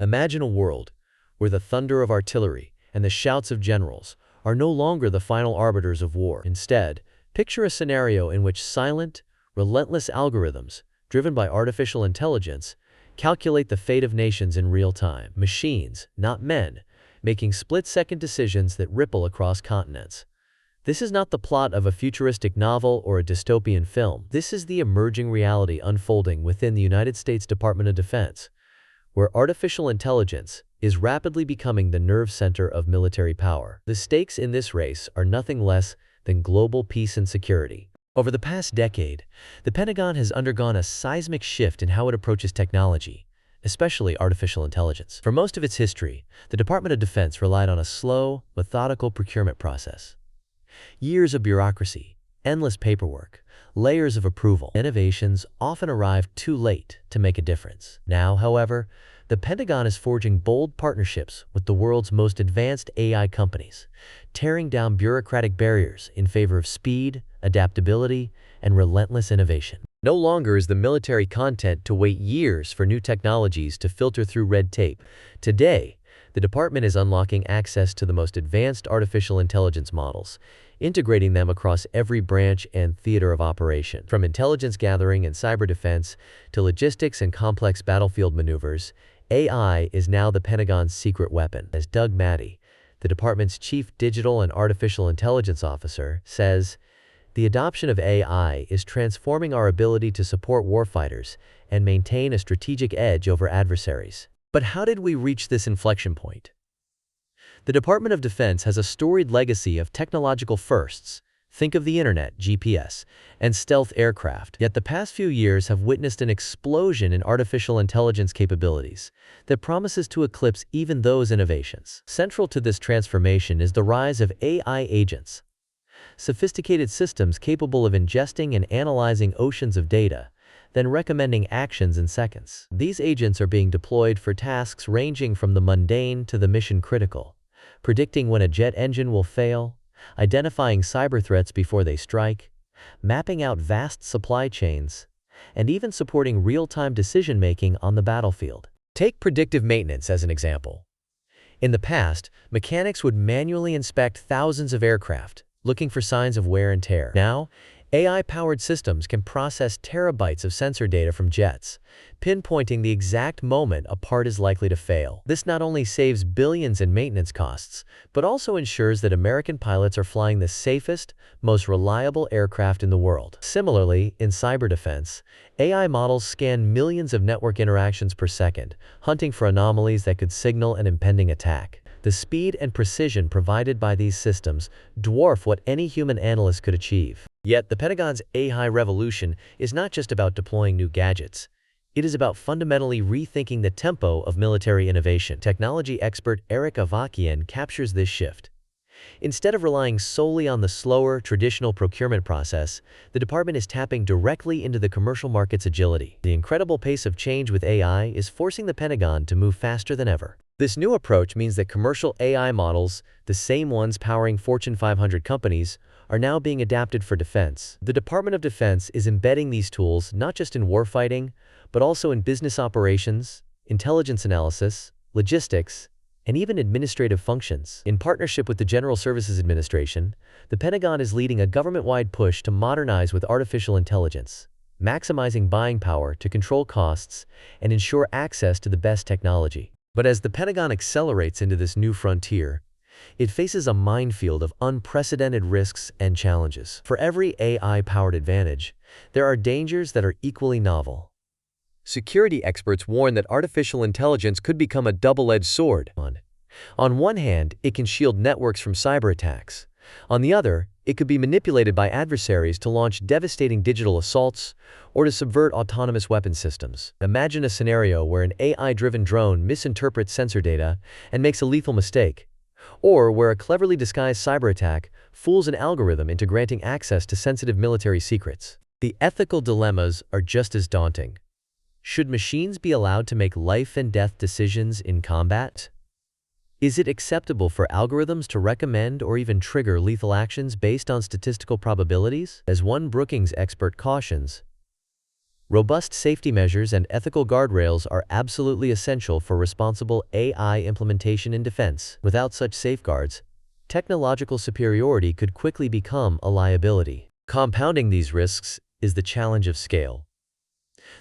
Imagine a world where the thunder of artillery and the shouts of generals are no longer the final arbiters of war. Instead, picture a scenario in which silent, relentless algorithms, driven by artificial intelligence, calculate the fate of nations in real time. Machines, not men, making split-second decisions that ripple across continents. This is not the plot of a futuristic novel or a dystopian film. This is the emerging reality unfolding within the United States Department of Defense, where artificial intelligence is rapidly becoming the nerve center of military power. The stakes in this race are nothing less than global peace and security. Over the past decade, the Pentagon has undergone a seismic shift in how it approaches technology, especially artificial intelligence. For most of its history, the Department of Defense relied on a slow, methodical procurement process. Years of bureaucracy, endless paperwork, layers of approval. Innovations often arrived too late to make a difference. Now, however, the Pentagon is forging bold partnerships with the world's most advanced AI companies, tearing down bureaucratic barriers in favor of speed, adaptability, and relentless innovation. No longer is the military content to wait years for new technologies to filter through red tape. Today, the department is unlocking access to the most advanced artificial intelligence models, integrating them across every branch and theater of operation. From intelligence gathering and cyber defense to logistics and complex battlefield maneuvers, AI is now the Pentagon's secret weapon. As Doug Mattey, the department's chief digital and artificial intelligence officer, says, the adoption of AI is transforming our ability to support warfighters and maintain a strategic edge over adversaries. But how did we reach this inflection point? The Department of Defense has a storied legacy of technological firsts. Think of the internet, GPS, and stealth aircraft. Yet the past few years have witnessed an explosion in artificial intelligence capabilities that promises to eclipse even those innovations. Central to this transformation is the rise of AI agents, sophisticated systems capable of ingesting and analyzing oceans of data, then recommending actions in seconds. These agents are being deployed for tasks ranging from the mundane to the mission-critical, predicting when a jet engine will fail, identifying cyber threats before they strike, mapping out vast supply chains, and even supporting real-time decision-making on the battlefield. Take predictive maintenance as an example. In the past, mechanics would manually inspect thousands of aircraft, looking for signs of wear and tear. Now, AI-powered systems can process terabytes of sensor data from jets, pinpointing the exact moment a part is likely to fail. This not only saves billions in maintenance costs, but also ensures that American pilots are flying the safest, most reliable aircraft in the world. Similarly, in cyber defense, AI models scan millions of network interactions per second, hunting for anomalies that could signal an impending attack. The speed and precision provided by these systems dwarf what any human analyst could achieve. Yet, the Pentagon's AI revolution is not just about deploying new gadgets. It is about fundamentally rethinking the tempo of military innovation. Technology expert Eric Avakian captures this shift. Instead of relying solely on the slower, traditional procurement process, the department is tapping directly into the commercial market's agility. The incredible pace of change with AI is forcing the Pentagon to move faster than ever. This new approach means that commercial AI models, the same ones powering Fortune 500 companies, are now being adapted for defense. The Department of Defense is embedding these tools not just in warfighting, but also in business operations, intelligence analysis, logistics, and even administrative functions. In partnership with the General Services Administration, the Pentagon is leading a government-wide push to modernize with artificial intelligence, maximizing buying power to control costs and ensure access to the best technology. But as the Pentagon accelerates into this new frontier, it faces a minefield of unprecedented risks and challenges. For every AI-powered advantage, there are dangers that are equally novel. Security experts warn that artificial intelligence could become a double-edged sword. On one hand, it can shield networks from cyber attacks. On the other, it could be manipulated by adversaries to launch devastating digital assaults or to subvert autonomous weapon systems. Imagine a scenario where an AI-driven drone misinterprets sensor data and makes a lethal mistake, or where a cleverly disguised cyber attack fools an algorithm into granting access to sensitive military secrets. The ethical dilemmas are just as daunting. Should machines be allowed to make life and death decisions in combat? Is it acceptable for algorithms to recommend or even trigger lethal actions based on statistical probabilities? As one Brookings expert cautions, Robust safety measures and ethical guardrails are absolutely essential for responsible AI implementation in defense. Without such safeguards, technological superiority could quickly become a liability. Compounding these risks is the challenge of scale.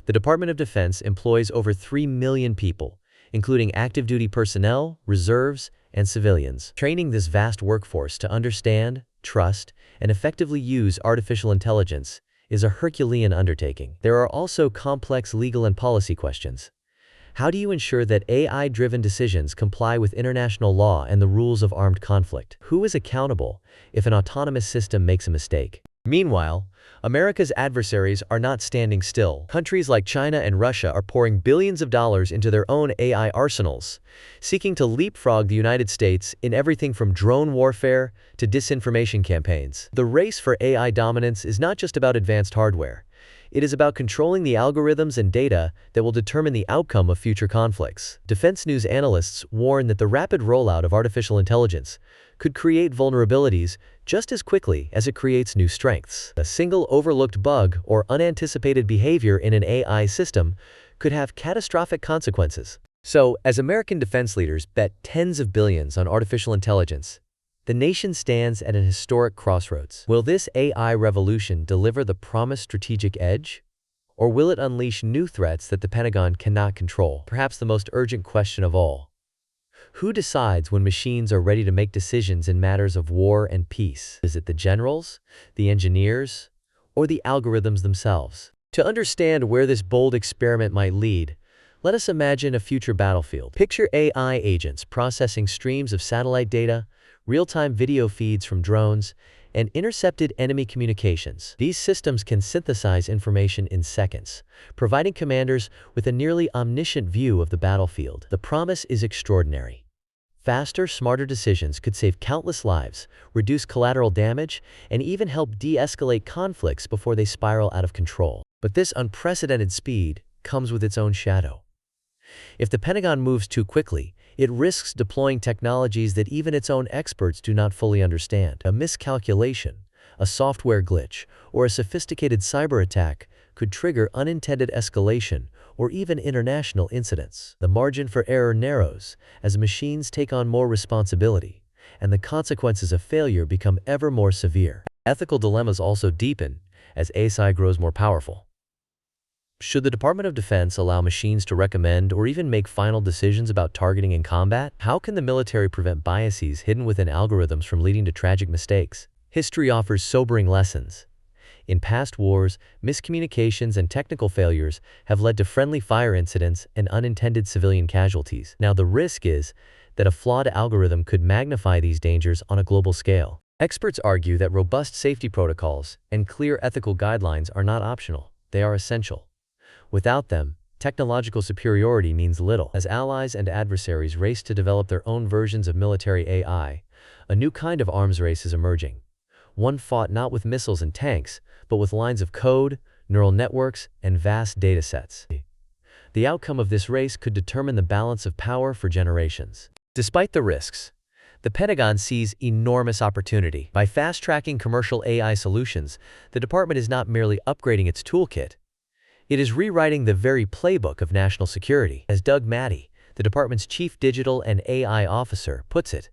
The Department of Defense employs over 3 million people, including active duty personnel, reserves, and civilians. Training this vast workforce to understand, trust, and effectively use artificial intelligence is a Herculean undertaking. There are also complex legal and policy questions. How do you ensure that AI-driven decisions comply with international law and the rules of armed conflict? Who is accountable if an autonomous system makes a mistake? Meanwhile, America's adversaries are not standing still. Countries like China and Russia are pouring billions of dollars into their own AI arsenals, seeking to leapfrog the United States in everything from drone warfare to disinformation campaigns. The race for AI dominance is not just about advanced hardware. It is about controlling the algorithms and data that will determine the outcome of future conflicts. Defense news analysts warn that the rapid rollout of artificial intelligence could create vulnerabilities just as quickly as it creates new strengths. A single overlooked bug or unanticipated behavior in an AI system could have catastrophic consequences. So, as American defense leaders bet tens of billions on artificial intelligence, the nation stands at an historic crossroads. Will this AI revolution deliver the promised strategic edge? Or will it unleash new threats that the Pentagon cannot control? Perhaps the most urgent question of all. Who decides when machines are ready to make decisions in matters of war and peace? Is it the generals, the engineers, or the algorithms themselves? To understand where this bold experiment might lead, let us imagine a future battlefield. Picture AI agents processing streams of satellite data, real-time video feeds from drones, and intercepted enemy communications. These systems can synthesize information in seconds, providing commanders with a nearly omniscient view of the battlefield. The promise is extraordinary. Faster, smarter decisions could save countless lives, reduce collateral damage, and even help de-escalate conflicts before they spiral out of control. But this unprecedented speed comes with its own shadow. If the Pentagon moves too quickly, it risks deploying technologies that even its own experts do not fully understand. A miscalculation, a software glitch, or a sophisticated cyber attack could trigger unintended escalation or even international incidents. The margin for error narrows as machines take on more responsibility, and the consequences of failure become ever more severe. Ethical dilemmas also deepen as AI grows more powerful. Should the Department of Defense allow machines to recommend or even make final decisions about targeting in combat? How can the military prevent biases hidden within algorithms from leading to tragic mistakes? History offers sobering lessons. In past wars, miscommunications and technical failures have led to friendly fire incidents and unintended civilian casualties. Now, the risk is that a flawed algorithm could magnify these dangers on a global scale. Experts argue that robust safety protocols and clear ethical guidelines are not optional, they are essential. Without them, technological superiority means little. As allies and adversaries race to develop their own versions of military AI, a new kind of arms race is emerging. One fought not with missiles and tanks, but with lines of code, neural networks, and vast datasets. The outcome of this race could determine the balance of power for generations. Despite the risks, the Pentagon sees enormous opportunity. By fast-tracking commercial AI solutions, the department is not merely upgrading its toolkit, it is rewriting the very playbook of national security. As Doug Mattey, the department's chief digital and AI officer, puts it,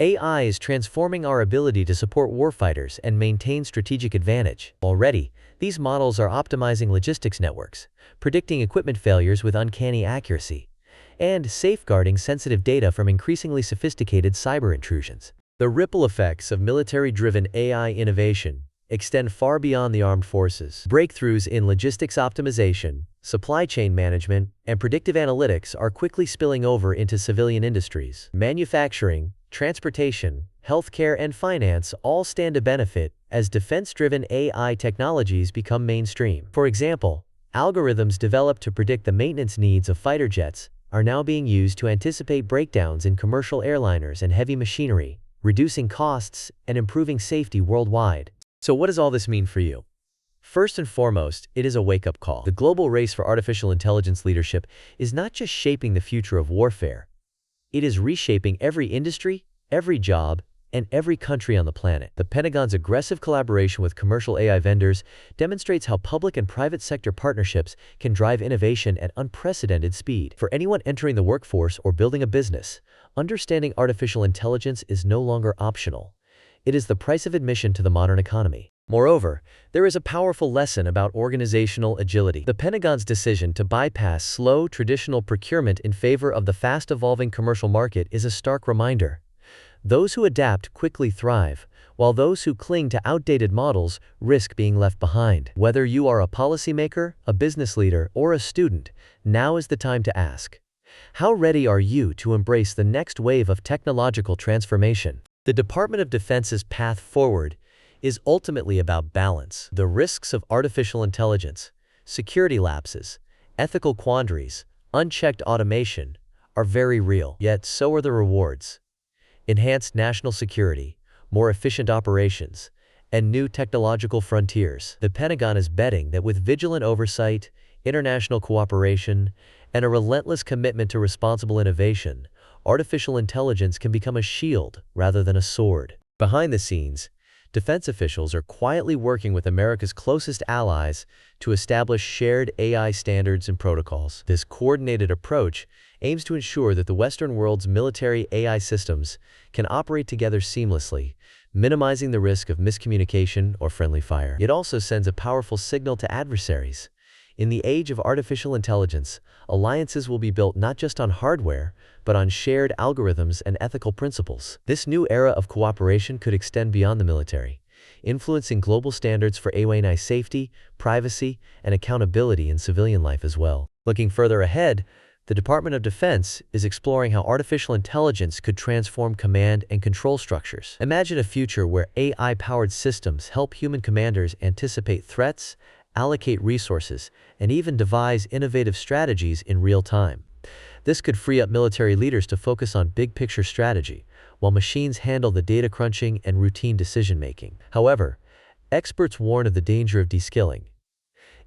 AI is transforming our ability to support warfighters and maintain strategic advantage. Already, these models are optimizing logistics networks, predicting equipment failures with uncanny accuracy, and safeguarding sensitive data from increasingly sophisticated cyber intrusions. The ripple effects of military-driven AI innovation extend far beyond the armed forces. Breakthroughs in logistics optimization, supply chain management, and predictive analytics are quickly spilling over into civilian industries. Manufacturing, transportation, healthcare, and finance all stand to benefit as defense-driven AI technologies become mainstream. For example, algorithms developed to predict the maintenance needs of fighter jets are now being used to anticipate breakdowns in commercial airliners and heavy machinery, reducing costs and improving safety worldwide. So what does all this mean for you? First and foremost, it is a wake-up call. The global race for artificial intelligence leadership is not just shaping the future of warfare. It is reshaping every industry, every job, and every country on the planet. The Pentagon's aggressive collaboration with commercial AI vendors demonstrates how public and private sector partnerships can drive innovation at unprecedented speed. For anyone entering the workforce or building a business, understanding artificial intelligence is no longer optional. It is the price of admission to the modern economy. Moreover, there is a powerful lesson about organizational agility. The Pentagon's decision to bypass slow, traditional procurement in favor of the fast-evolving commercial market is a stark reminder. Those who adapt quickly thrive, while those who cling to outdated models risk being left behind. Whether you are a policymaker, a business leader, or a student, now is the time to ask, how ready are you to embrace the next wave of technological transformation? The Department of Defense's path forward is ultimately about balance. The risks of artificial intelligence, security lapses, ethical quandaries, unchecked automation are very real. Yet so are the rewards. Enhanced national security, more efficient operations, and new technological frontiers. The Pentagon is betting that with vigilant oversight, international cooperation, and a relentless commitment to responsible innovation, artificial intelligence can become a shield rather than a sword. Behind the scenes, defense officials are quietly working with America's closest allies to establish shared AI standards and protocols. This coordinated approach aims to ensure that the Western world's military AI systems can operate together seamlessly, minimizing the risk of miscommunication or friendly fire. It also sends a powerful signal to adversaries. In the age of artificial intelligence, alliances will be built not just on hardware, but on shared algorithms and ethical principles. This new era of cooperation could extend beyond the military, influencing global standards for AI safety, privacy, and accountability in civilian life as well. Looking further ahead, the Department of Defense is exploring how artificial intelligence could transform command and control structures. Imagine a future where AI-powered systems help human commanders anticipate threats, allocate resources, and even devise innovative strategies in real time. This could free up military leaders to focus on big-picture strategy, while machines handle the data crunching and routine decision-making. However, experts warn of the danger of de-skilling.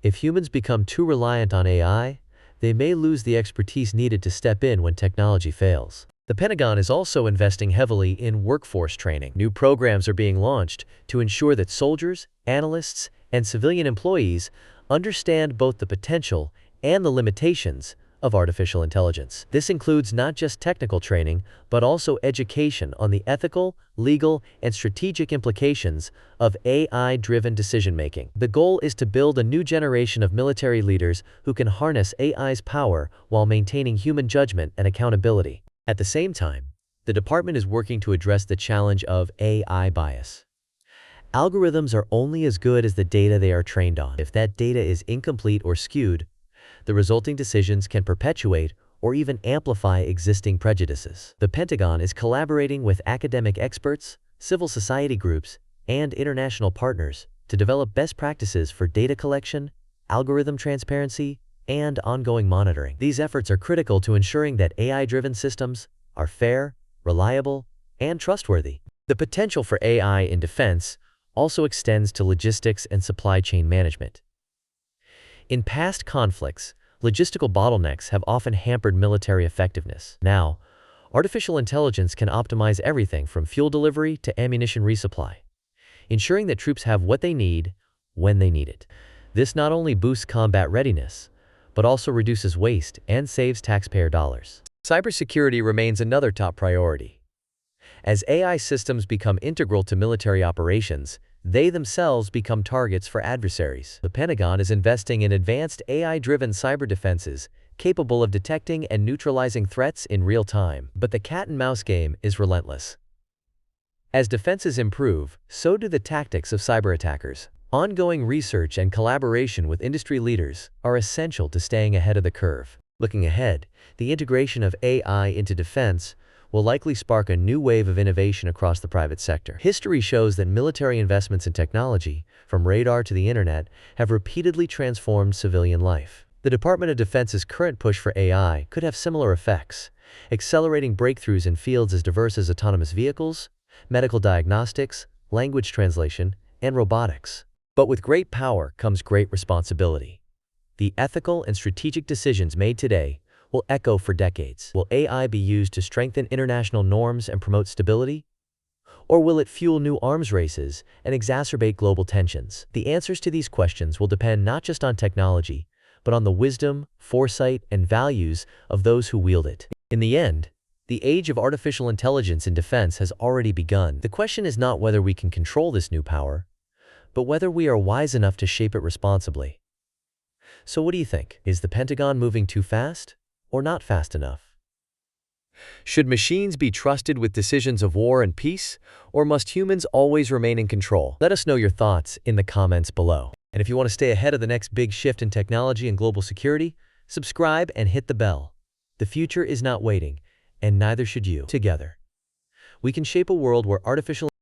If humans become too reliant on AI, they may lose the expertise needed to step in when technology fails. The Pentagon is also investing heavily in workforce training. New programs are being launched to ensure that soldiers, analysts, and civilian employees understand both the potential and the limitations of artificial intelligence. This includes not just technical training, but also education on the ethical, legal, and strategic implications of AI-driven decision-making. The goal is to build a new generation of military leaders who can harness AI's power while maintaining human judgment and accountability. At the same time, the department is working to address the challenge of AI bias. Algorithms are only as good as the data they are trained on. If that data is incomplete or skewed, the resulting decisions can perpetuate or even amplify existing prejudices. The Pentagon is collaborating with academic experts, civil society groups, and international partners to develop best practices for data collection, algorithm transparency, and ongoing monitoring. These efforts are critical to ensuring that AI-driven systems are fair, reliable, and trustworthy. The potential for AI in defense also extends to logistics and supply chain management. In past conflicts, logistical bottlenecks have often hampered military effectiveness. Now, artificial intelligence can optimize everything from fuel delivery to ammunition resupply, ensuring that troops have what they need when they need it. This not only boosts combat readiness, but also reduces waste and saves taxpayer dollars. Cybersecurity remains another top priority. As AI systems become integral to military operations, they themselves become targets for adversaries. The Pentagon is investing in advanced AI-driven cyber defenses capable of detecting and neutralizing threats in real time. But the cat-and-mouse game is relentless. As defenses improve, so do the tactics of cyber attackers. Ongoing research and collaboration with industry leaders are essential to staying ahead of the curve. Looking ahead, the integration of AI into defense will likely spark a new wave of innovation across the private sector. History shows that military investments in technology, from radar to the internet, have repeatedly transformed civilian life. The Department of Defense's current push for AI could have similar effects, accelerating breakthroughs in fields as diverse as autonomous vehicles, medical diagnostics, language translation, and robotics. But with great power comes great responsibility. The ethical and strategic decisions made today will echo for decades. Will AI be used to strengthen international norms and promote stability? Or will it fuel new arms races and exacerbate global tensions? The answers to these questions will depend not just on technology, but on the wisdom, foresight, and values of those who wield it. In the end, the age of artificial intelligence in defense has already begun. The question is not whether we can control this new power, but whether we are wise enough to shape it responsibly. So what do you think? Is the Pentagon moving too fast or not fast enough? Should machines be trusted with decisions of war and peace, or must humans always remain in control? Let us know your thoughts in the comments below. And if you want to stay ahead of the next big shift in technology and global security, subscribe and hit the bell. The future is not waiting, and neither should you. Together, we can shape a world where artificial